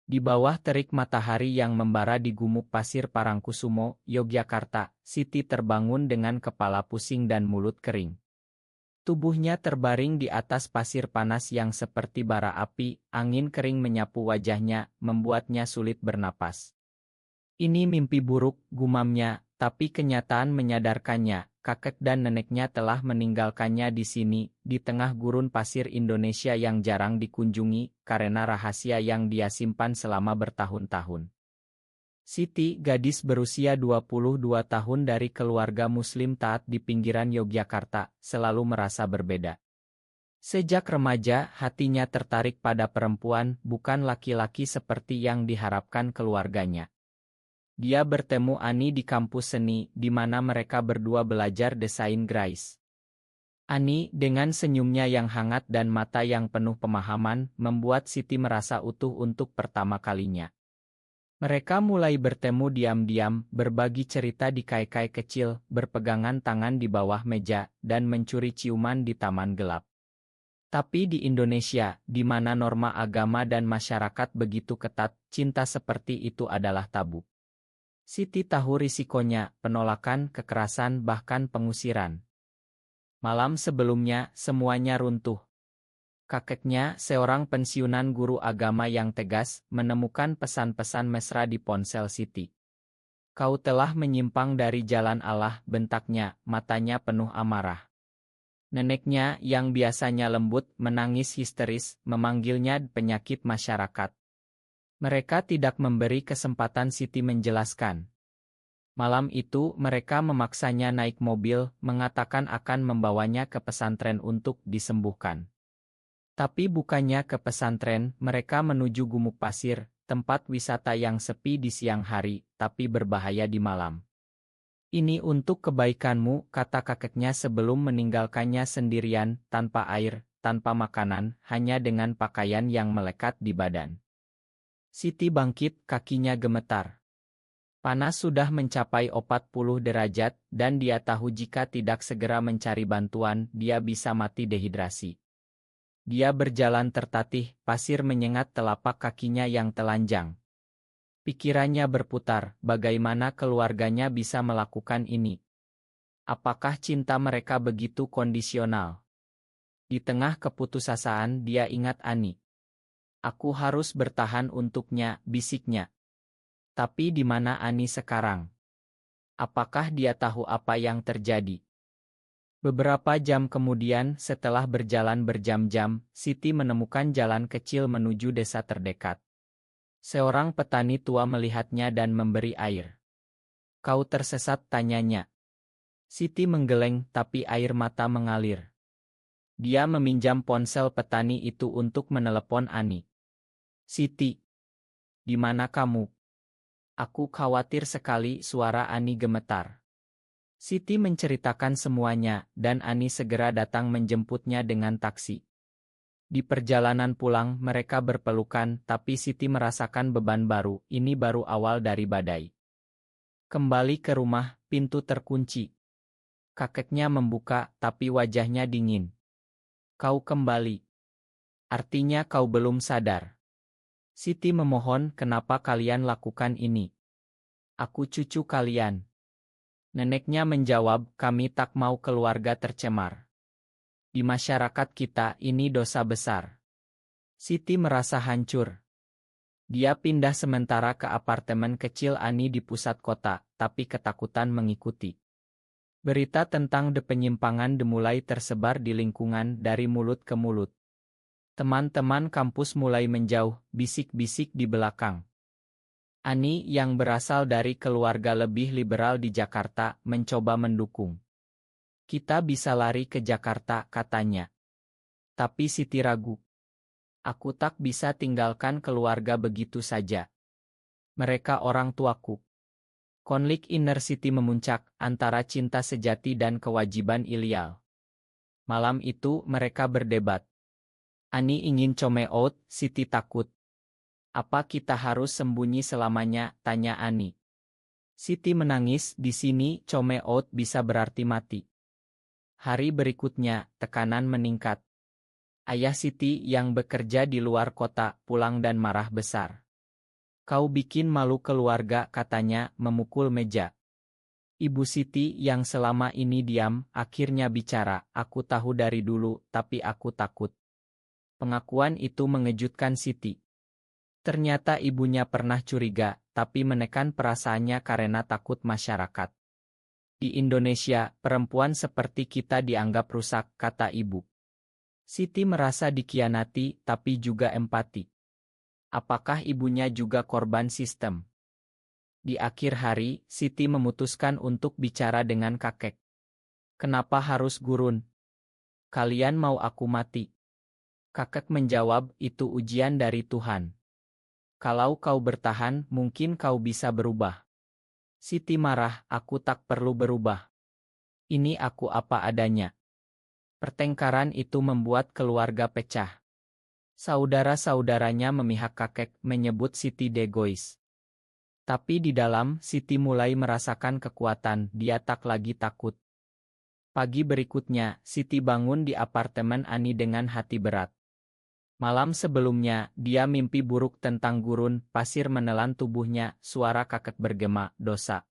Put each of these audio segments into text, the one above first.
Di bawah terik matahari yang membara di Gumuk Pasir Parangkusumo, Yogyakarta, Siti terbangun dengan kepala pusing dan mulut kering. Tubuhnya terbaring di atas pasir panas yang seperti bara api, angin kering menyapu wajahnya, membuatnya sulit bernapas. Ini mimpi buruk, gumamnya, tapi kenyataan menyadarkannya, kakek dan neneknya telah meninggalkannya di sini, di tengah gurun pasir Indonesia yang jarang dikunjungi, karena rahasia yang dia simpan selama bertahun-tahun. Siti, gadis berusia 22 tahun dari keluarga muslim taat di pinggiran Yogyakarta, selalu merasa berbeda. Sejak remaja, hatinya tertarik pada perempuan, bukan laki-laki seperti yang diharapkan keluarganya. Dia bertemu Ani di kampus seni, di mana mereka berdua belajar desain grafis. Ani, dengan senyumnya yang hangat dan mata yang penuh pemahaman, membuat Siti merasa utuh untuk pertama kalinya. Mereka mulai bertemu diam-diam, berbagi cerita di kai-kai kecil, berpegangan tangan di bawah meja, dan mencuri ciuman di taman gelap. Tapi di Indonesia, di mana norma agama dan masyarakat begitu ketat, cinta seperti itu adalah tabu. Siti tahu risikonya, penolakan, kekerasan, bahkan pengusiran. Malam sebelumnya, semuanya runtuh. Kakeknya, seorang pensiunan guru agama yang tegas, menemukan pesan-pesan mesra di ponsel Siti. "Kau telah menyimpang dari jalan Allah," bentaknya, matanya penuh amarah. Neneknya, yang biasanya lembut, menangis histeris, memanggilnya penyakit masyarakat. Mereka tidak memberi kesempatan Siti menjelaskan. Malam itu, mereka memaksanya naik mobil, mengatakan akan membawanya ke pesantren untuk disembuhkan. Tapi bukannya ke pesantren, mereka menuju Gumuk Pasir, tempat wisata yang sepi di siang hari, tapi berbahaya di malam. "Ini untuk kebaikanmu," kata kakeknya sebelum meninggalkannya sendirian, tanpa air, tanpa makanan, hanya dengan pakaian yang melekat di badan. Siti bangkit, kakinya gemetar. Panas sudah mencapai 40 derajat, dan dia tahu jika tidak segera mencari bantuan, dia bisa mati dehidrasi. Dia berjalan tertatih, pasir menyengat telapak kakinya yang telanjang. Pikirannya berputar, bagaimana keluarganya bisa melakukan ini? Apakah cinta mereka begitu kondisional? Di tengah keputusasaan dia ingat Ani. "Aku harus bertahan untuknya," bisiknya. Tapi di mana Ani sekarang? Apakah dia tahu apa yang terjadi? Beberapa jam kemudian, setelah berjalan berjam-jam, Siti menemukan jalan kecil menuju desa terdekat. Seorang petani tua melihatnya dan memberi air. "Kau tersesat?" tanyanya. Siti menggeleng, tapi air mata mengalir. Dia meminjam ponsel petani itu untuk menelepon Ani. "Siti, di mana kamu? Aku khawatir sekali," suara Ani gemetar. Siti menceritakan semuanya, dan Ani segera datang menjemputnya dengan taksi. Di perjalanan pulang, mereka berpelukan, tapi Siti merasakan beban baru, ini baru awal dari badai. Kembali ke rumah, pintu terkunci. Kakeknya membuka, tapi wajahnya dingin. "Kau kembali. Artinya kau belum sadar." Siti memohon, "Kenapa kalian lakukan ini? Aku cucu kalian." Neneknya menjawab, "Kami tak mau keluarga tercemar. Di masyarakat kita, ini dosa besar." Siti merasa hancur. Dia pindah sementara ke apartemen kecil Ani di pusat kota, tapi ketakutan mengikuti. Berita tentang penyimpangan mulai tersebar di lingkungan dari mulut ke mulut. Teman-teman kampus mulai menjauh, bisik-bisik di belakang. Ani, yang berasal dari keluarga lebih liberal di Jakarta, mencoba mendukung. "Kita bisa lari ke Jakarta," katanya. Tapi Siti ragu. "Aku tak bisa tinggalkan keluarga begitu saja. Mereka orang tuaku." Konflik inner Siti memuncak, antara cinta sejati dan kewajiban ideal. Malam itu, mereka berdebat. Ani ingin come out, Siti takut. "Apa kita harus sembunyi selamanya?" tanya Ani. Siti menangis, "Di sini, come out bisa berarti mati." Hari berikutnya, tekanan meningkat. Ayah Siti yang bekerja di luar kota, pulang dan marah besar. Kau bikin malu keluarga, katanya, memukul meja. Ibu Siti yang selama ini diam, akhirnya bicara, aku tahu dari dulu, tapi aku takut. Pengakuan itu mengejutkan Siti. Ternyata ibunya pernah curiga, tapi menekan perasaannya karena takut masyarakat. Di Indonesia, perempuan seperti kita dianggap rusak, kata ibu. Siti merasa dikhianati, tapi juga empati. Apakah ibunya juga korban sistem? Di akhir hari, Siti memutuskan untuk bicara dengan kakek. Kenapa harus gurun? Kalian mau aku mati? Kakek menjawab, itu ujian dari Tuhan. Kalau kau bertahan, mungkin kau bisa berubah. Siti marah, aku tak perlu berubah. Ini aku apa adanya. Pertengkaran itu membuat keluarga pecah. Saudara-saudaranya memihak kakek, menyebut Siti egois. Tapi di dalam, Siti mulai merasakan kekuatan, dia tak lagi takut. Pagi berikutnya, Siti bangun di apartemen Ani dengan hati berat. Malam sebelumnya, dia mimpi buruk tentang gurun, pasir menelan tubuhnya, suara kakek bergema, dosa.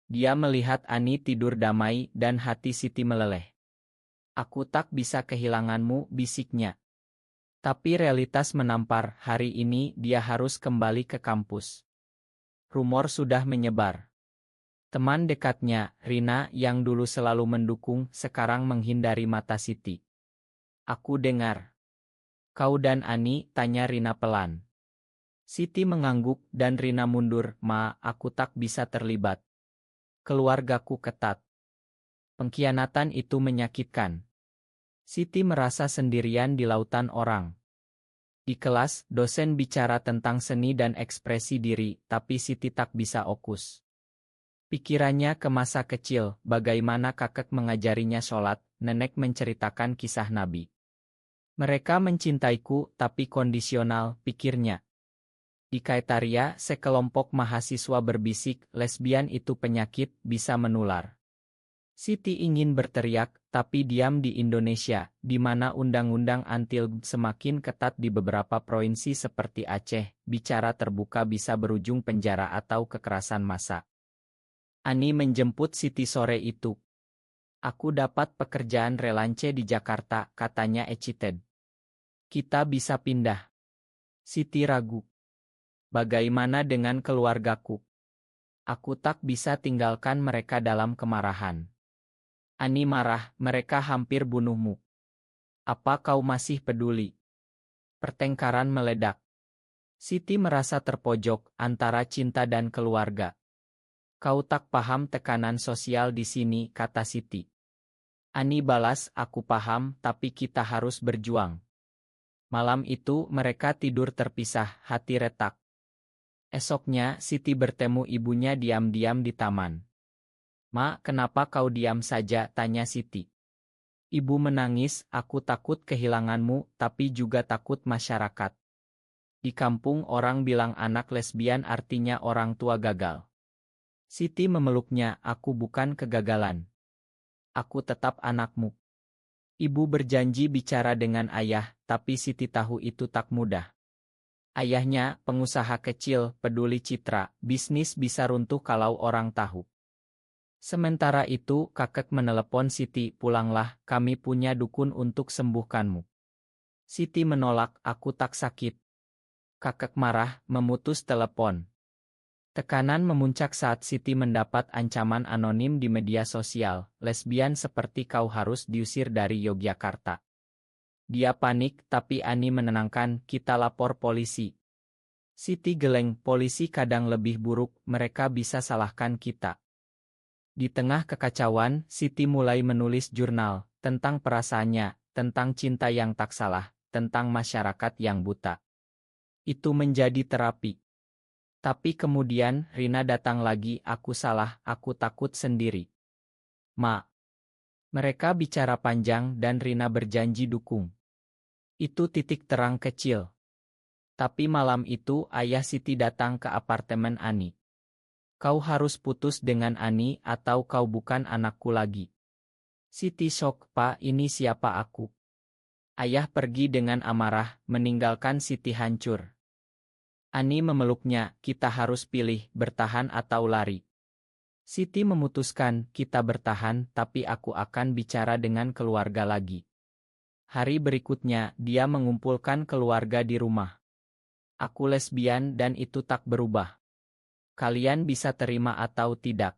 Dia melihat Ani tidur damai, dan hati Siti meleleh. Aku tak bisa kehilanganmu, bisiknya. Tapi realitas menampar, hari ini dia harus kembali ke kampus. Rumor sudah menyebar. Teman dekatnya, Rina, yang dulu selalu mendukung, sekarang menghindari mata Siti. Aku dengar. Kau dan Ani, tanya Rina pelan. Siti mengangguk dan Rina mundur, Ma, aku tak bisa terlibat. Keluargaku ketat. Pengkhianatan itu menyakitkan. Siti merasa sendirian di lautan orang. Di kelas, dosen bicara tentang seni dan ekspresi diri, tapi Siti tak bisa fokus. Pikirannya ke masa kecil, bagaimana kakek mengajarinya sholat, nenek menceritakan kisah Nabi. Mereka mencintaiku, tapi kondisional, pikirnya. Di Kaitaria, sekelompok mahasiswa berbisik, lesbian itu penyakit, bisa menular. Siti ingin berteriak, tapi diam di Indonesia, di mana undang-undang anti-LGBT semakin ketat di beberapa provinsi seperti Aceh, bicara terbuka bisa berujung penjara atau kekerasan massa. Ani menjemput Siti sore itu. Aku dapat pekerjaan relance di Jakarta, katanya excited. Kita bisa pindah. Siti ragu. Bagaimana dengan keluargaku? Aku tak bisa tinggalkan mereka dalam kemarahan. Ani marah, mereka hampir bunuhmu. Apa kau masih peduli? Pertengkaran meledak. Siti merasa terpojok antara cinta dan keluarga. Kau tak paham tekanan sosial di sini, kata Siti. Ani balas, aku paham, tapi kita harus berjuang. Malam itu mereka tidur terpisah, hati retak. Esoknya, Siti bertemu ibunya diam-diam di taman. Ma, kenapa kau diam saja, tanya Siti. Ibu menangis, aku takut kehilanganmu, tapi juga takut masyarakat. Di kampung orang bilang anak lesbian artinya orang tua gagal. Siti memeluknya, aku bukan kegagalan. Aku tetap anakmu. Ibu berjanji bicara dengan ayah, tapi Siti tahu itu tak mudah. Ayahnya, pengusaha kecil, peduli citra, bisnis bisa runtuh kalau orang tahu. Sementara itu, kakek menelepon Siti, pulanglah, kami punya dukun untuk sembuhkanmu. Siti menolak, aku tak sakit. Kakek marah, memutus telepon. Tekanan memuncak saat Siti mendapat ancaman anonim di media sosial, lesbian seperti kau harus diusir dari Yogyakarta. Dia panik, tapi Ani menenangkan, kita lapor polisi. Siti geleng, polisi kadang lebih buruk, mereka bisa salahkan kita. Di tengah kekacauan, Siti mulai menulis jurnal, tentang perasaannya, tentang cinta yang tak salah, tentang masyarakat yang buta. Itu menjadi terapi. Tapi kemudian, Rina datang lagi, aku salah, aku takut sendiri. Ma. Mereka bicara panjang dan Rina berjanji dukung. Itu titik terang kecil. Tapi malam itu, ayah Siti datang ke apartemen Ani. Kau harus putus dengan Ani atau kau bukan anakku lagi. Siti shock, Pak, ini siapa aku? Ayah pergi dengan amarah, meninggalkan Siti hancur. Ani memeluknya, kita harus pilih, bertahan atau lari. Siti memutuskan, kita bertahan, tapi aku akan bicara dengan keluarga lagi. Hari berikutnya, dia mengumpulkan keluarga di rumah. Aku lesbian dan itu tak berubah. Kalian bisa terima atau tidak.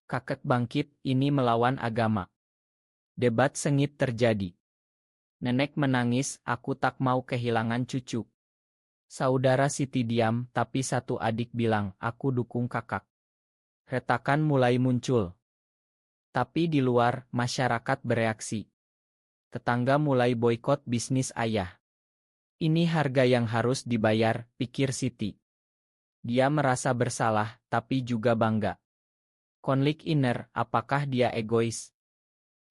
Kakek bangkit, ini melawan agama. Debat sengit terjadi. Nenek menangis, aku tak mau kehilangan cucu. Saudara Siti diam, tapi satu adik bilang, aku dukung kakak. Retakan mulai muncul. Tapi di luar, masyarakat bereaksi. Tetangga mulai boikot bisnis ayah. Ini harga yang harus dibayar, pikir Siti. Dia merasa bersalah, tapi juga bangga. Konflik inner, apakah dia egois?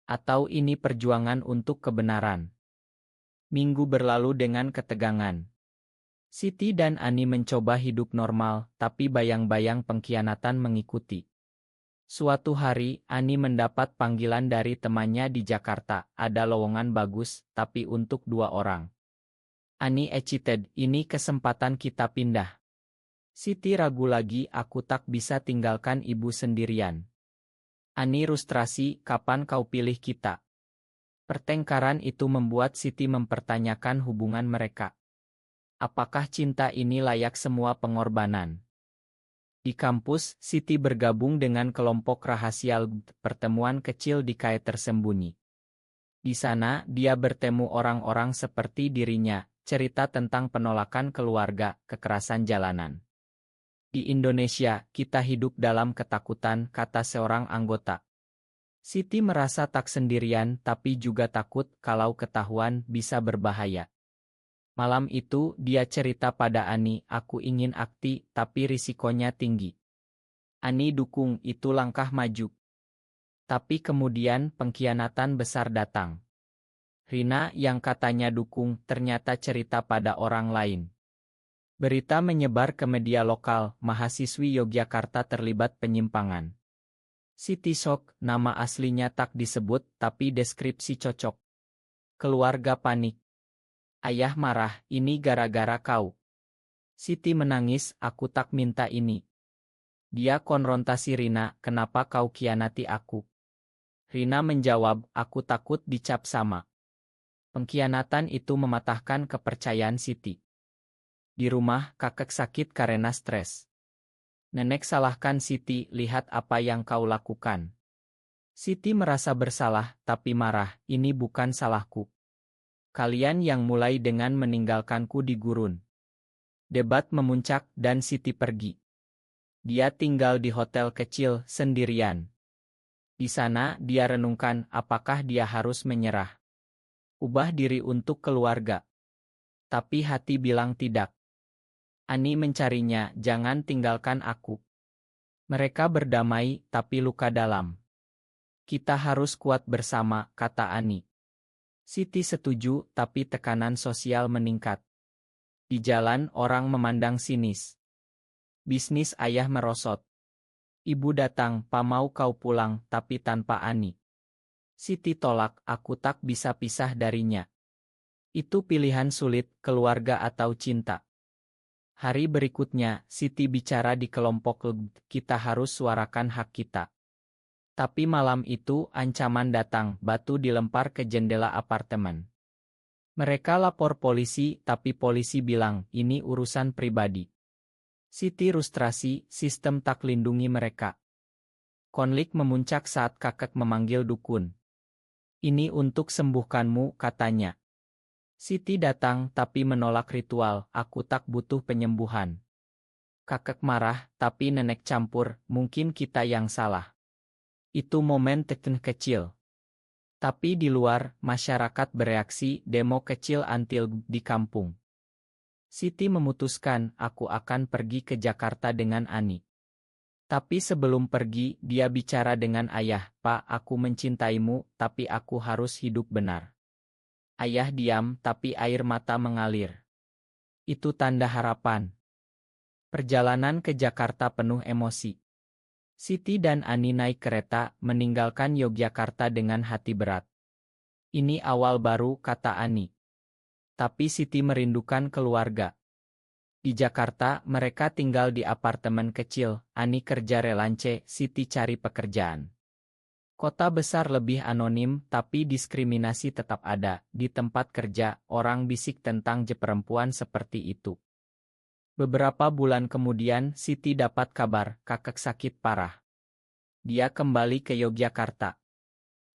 Atau ini perjuangan untuk kebenaran? Minggu berlalu dengan ketegangan. Siti dan Ani mencoba hidup normal, tapi bayang-bayang pengkhianatan mengikuti. Suatu hari, Ani mendapat panggilan dari temannya di Jakarta, ada lowongan bagus, tapi untuk 2 orang. Ani excited, ini kesempatan kita pindah. Siti ragu lagi, aku tak bisa tinggalkan ibu sendirian. Ani frustrasi, kapan kau pilih kita? Pertengkaran itu membuat Siti mempertanyakan hubungan mereka. Apakah cinta ini layak semua pengorbanan? Di kampus, Siti bergabung dengan kelompok rahasia pertemuan kecil di KAI tersembunyi. Di sana, dia bertemu orang-orang seperti dirinya, cerita tentang penolakan keluarga, kekerasan jalanan. Di Indonesia, kita hidup dalam ketakutan, kata seorang anggota. Siti merasa tak sendirian, tapi juga takut kalau ketahuan bisa berbahaya. Malam itu, dia cerita pada Ani, aku ingin akti, tapi risikonya tinggi. Ani dukung, itu langkah maju. Tapi kemudian pengkhianatan besar datang. Rina yang katanya dukung, ternyata cerita pada orang lain. Berita menyebar ke media lokal, mahasiswi Yogyakarta terlibat penyimpangan. Siti shock, nama aslinya tak disebut, tapi deskripsi cocok. Keluarga panik. Ayah marah, ini gara-gara kau. Siti menangis, aku tak minta ini. Dia konfrontasi Rina, kenapa kau khianati aku? Rina menjawab, aku takut dicap sama. Pengkhianatan itu mematahkan kepercayaan Siti. Di rumah, kakek sakit karena stres. Nenek salahkan Siti, lihat apa yang kau lakukan. Siti merasa bersalah, tapi marah, ini bukan salahku. Kalian yang mulai dengan meninggalkanku di gurun. Debat memuncak dan Siti pergi. Dia tinggal di hotel kecil sendirian. Di sana dia renungkan apakah dia harus menyerah. Ubah diri untuk keluarga. Tapi hati bilang tidak. Ani mencarinya, jangan tinggalkan aku. Mereka berdamai, tapi luka dalam. Kita harus kuat bersama, kata Ani. Siti setuju, tapi tekanan sosial meningkat. Di jalan, orang memandang sinis. Bisnis ayah merosot. Ibu datang, pa mau kau pulang, tapi tanpa Ani. Siti tolak, aku tak bisa pisah darinya. Itu pilihan sulit, keluarga atau cinta. Hari berikutnya, Siti bicara di kelompok kita harus suarakan hak kita. Tapi malam itu, ancaman datang, batu dilempar ke jendela apartemen. Mereka lapor polisi, tapi polisi bilang, ini urusan pribadi. Siti frustrasi, sistem tak lindungi mereka. Konflik memuncak saat kakek memanggil dukun. Ini untuk sembuhkanmu, katanya. Siti datang tapi menolak ritual, aku tak butuh penyembuhan. Kakek marah, tapi nenek campur, mungkin kita yang salah. Itu momen teken kecil. Tapi di luar, masyarakat bereaksi, demo kecil antil di kampung. Siti memutuskan, aku akan pergi ke Jakarta dengan Ani. Tapi sebelum pergi, dia bicara dengan ayah, Pak, aku mencintaimu, tapi aku harus hidup benar. Ayah diam, tapi air mata mengalir. Itu tanda harapan. Perjalanan ke Jakarta penuh emosi. Siti dan Ani naik kereta, meninggalkan Yogyakarta dengan hati berat. Ini awal baru, kata Ani. Tapi Siti merindukan keluarga. Di Jakarta, mereka tinggal di apartemen kecil, Ani kerja relance, Siti cari pekerjaan. Kota besar lebih anonim, tapi diskriminasi tetap ada. Di tempat kerja, orang bisik tentang perempuan seperti itu. Beberapa bulan kemudian, Siti dapat kabar, kakek sakit parah. Dia kembali ke Yogyakarta.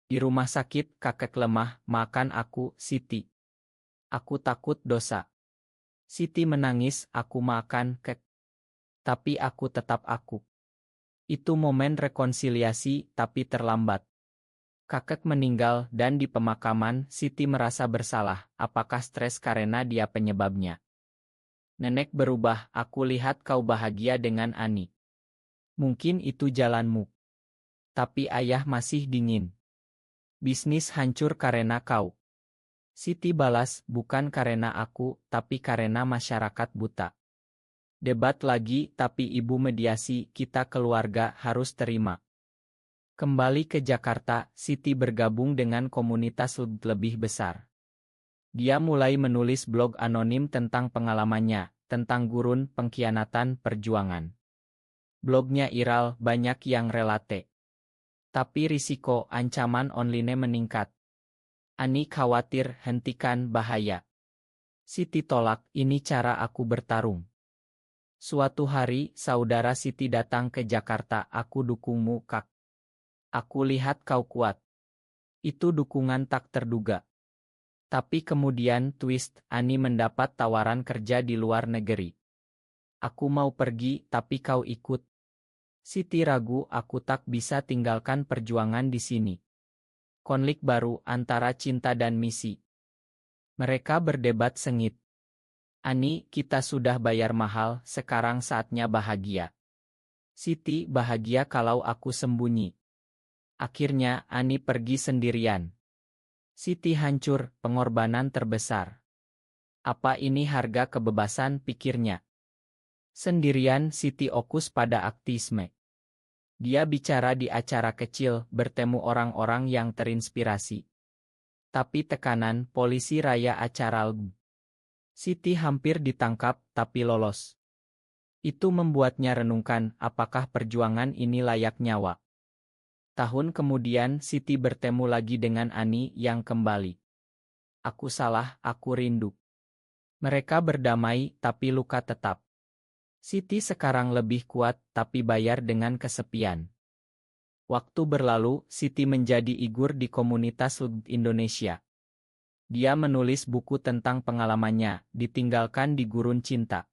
Di rumah sakit, kakek lemah, makan aku, Siti. Aku takut dosa. Siti menangis, aku makan, kek. Tapi aku tetap aku. Itu momen rekonsiliasi, tapi terlambat. Kakek meninggal, dan di pemakaman, Siti merasa bersalah. Apakah stres karena dia penyebabnya? Nenek berubah, aku lihat kau bahagia dengan Ani. Mungkin itu jalanmu. Tapi ayah masih dingin. Bisnis hancur karena kau. Siti balas, bukan karena aku, tapi karena masyarakat buta. Debat lagi, tapi ibu mediasi, kita keluarga harus terima. Kembali ke Jakarta, Siti bergabung dengan komunitas lebih besar. Dia mulai menulis blog anonim tentang pengalamannya, tentang gurun, pengkhianatan, perjuangan. Blognya viral, banyak yang relate. Tapi risiko ancaman online meningkat. Ani khawatir, hentikan, bahaya. Siti tolak, ini cara aku bertarung. Suatu hari, saudara Siti datang ke Jakarta, aku dukungmu, Kak. Aku lihat kau kuat. Itu dukungan tak terduga. Tapi kemudian twist, Ani mendapat tawaran kerja di luar negeri. Aku mau pergi, tapi kau ikut. Siti ragu, aku tak bisa tinggalkan perjuangan di sini. Konflik baru antara cinta dan misi. Mereka berdebat sengit. Ani, kita sudah bayar mahal, sekarang saatnya bahagia. Siti, bahagia kalau aku sembunyi. Akhirnya, Ani pergi sendirian. Siti hancur, pengorbanan terbesar. Apa ini harga kebebasan, pikirnya. Sendirian, Siti fokus pada aktivisme. Dia bicara di acara kecil, bertemu orang-orang yang terinspirasi. Tapi tekanan polisi raya acara Siti hampir ditangkap, tapi lolos. Itu membuatnya renungkan, apakah perjuangan ini layak nyawa. Tahun kemudian, Siti bertemu lagi dengan Ani yang kembali. Aku salah, aku rindu. Mereka berdamai, tapi luka tetap. Siti sekarang lebih kuat, tapi bayar dengan kesepian. Waktu berlalu, Siti menjadi igur di komunitas Indonesia. Dia menulis buku tentang pengalamannya, ditinggalkan di gurun cinta.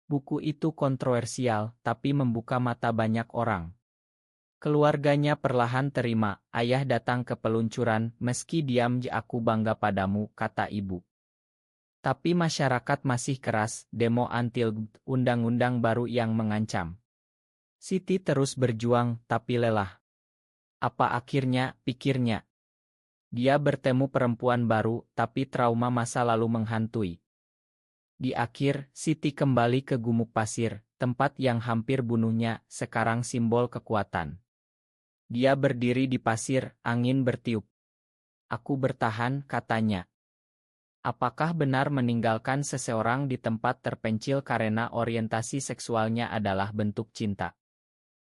Buku itu kontroversial, tapi membuka mata banyak orang. Keluarganya perlahan terima, ayah datang ke peluncuran, meski diam, aku bangga padamu, kata ibu. Tapi masyarakat masih keras, demo anti undang-undang baru yang mengancam. Siti terus berjuang, tapi lelah. Apa akhirnya, pikirnya. Dia bertemu perempuan baru, tapi trauma masa lalu menghantui. Di akhir, Siti kembali ke Gumuk Pasir, tempat yang hampir bunuhnya, sekarang simbol kekuatan. Dia berdiri di pasir, angin bertiup. Aku bertahan, katanya. Apakah benar meninggalkan seseorang di tempat terpencil karena orientasi seksualnya adalah bentuk cinta?